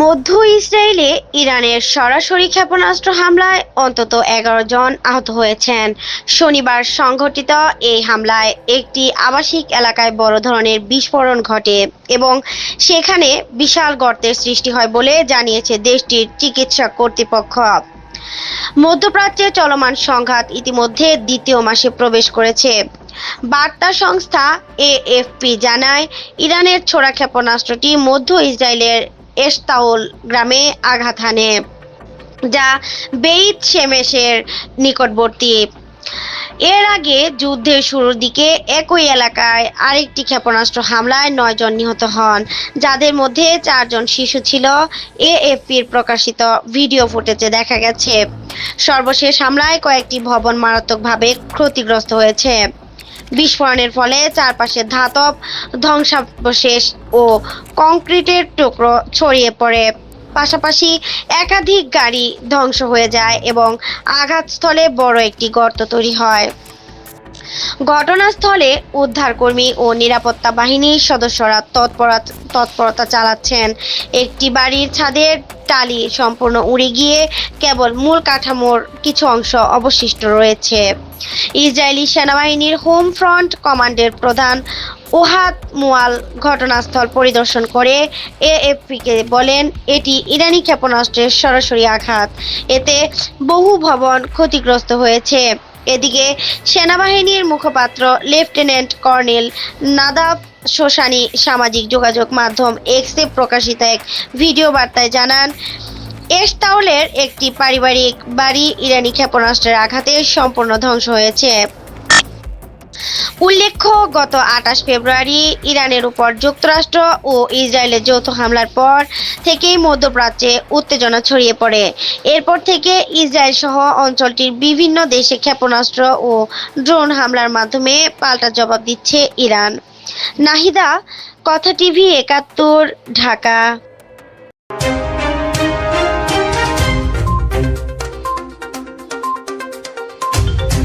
মধ্য ইসরায়েলে ইরানের সরাসরি ক্ষেপণাস্ত্র হামলায় অন্তত 11 জন আহত হয়েছেন। শনিবার সংঘটিত এই হামলায় একটি আবাসিক এলাকায় বড় ধরনের বিস্ফোরণ ঘটে এবং সেখানে বিশাল গর্তের সৃষ্টি হয় বলে জানিয়েছে দেশটির চিকিৎসা কর্তৃপক্ষ। মধ্যপ্রাচ্যে চলমান সংঘাত ইতিমধ্যে দ্বিতীয় মাসে প্রবেশ করেছে। বার্তা সংস্থা এএফপি জানায়, ইরানের ছোড়া ক্ষেপণাস্ত্রটি মধ্য ইসরায়েলের এশতাওল গ্রামে আঘাত হানে, যা বেইত শেমেশের নিকটবর্তী। এর আগে যুদ্ধের শুরুর দিকে একই এলাকায় আরেকটি ক্ষেপণাস্ত্র হামলায় 9 জন নিহত হন, যাদের মধ্যে 4 জন শিশু ছিল। এএফপির প্রকাশিত ভিডিও ফুটেজে দেখা গেছে, সর্বশেষ হামলায় কয়েকটি ভবন মারাত্মকভাবে ক্ষতিগ্রস্ত হয়েছে। বিস্ফোরণের ফলে চারপাশে ধাতব ধ্বংসাবশেষ ও কংক্রিটের টুকরো ছড়িয়ে পড়ে। পাশাপাশি একাধিক গাড়ি ধ্বংস হয়ে যায় এবং আঘাতস্থলে বড় একটি গর্ত তৈরি হয়। ঘটনাস্থলে উদ্ধারকর্মী ও নিরাপত্তা বাহিনীর সদস্যরা তৎপরতা চালাচ্ছেন। একটি বাড়ির ছাদের টালি সম্পূর্ণ উড়ে গিয়ে কেবল মূল কাঠামোর কিছু অংশ অবশিষ্ট রয়েছে। ইসরায়েলি সেনাবাহিনীর হোম ফ্রন্ট কমান্ডের প্রধান ওহাদ মুয়াল ঘটনাস্থল পরিদর্শন করে এএফপিকে বলেন, এটি ইরানি ক্ষেপণাস্ত্রের সরাসরি আঘাত, এতে বহু ভবন ক্ষতিগ্রস্ত হয়েছে। এদিকে সেনাবাহিনীর মুখপাত্র লেফটেন্যান্ট কর্নেল নাদাব শোসানি সামাজিক যোগাযোগ মাধ্যম এক্সে প্রকাশিত এক ভিডিও বার্তায় জানান, এশতাওলের একটি পারিবারিক বাড়ি ইরানি ক্ষেপণাস্ত্রের আঘাতে সম্পূর্ণ ধ্বংস হয়েছে। উল্লেখ্য, গত 28 ফেব্রুয়ারি ইরানের উপর যুক্তরাষ্ট্র ও ইসরায়েলের যৌথ হামলার পর থেকেই মধ্যপ্রাচ্যে উত্তেজনা ছড়িয়ে পড়ে। এরপর থেকে ইসরায়েল সহ অঞ্চলটির বিভিন্ন দেশে ক্ষেপণাস্ত্র ও ড্রোন হামলার মাধ্যমে পাল্টা জবাব দিচ্ছে ইরান। নাহিদা, কথা টিভি 71, ঢাকা।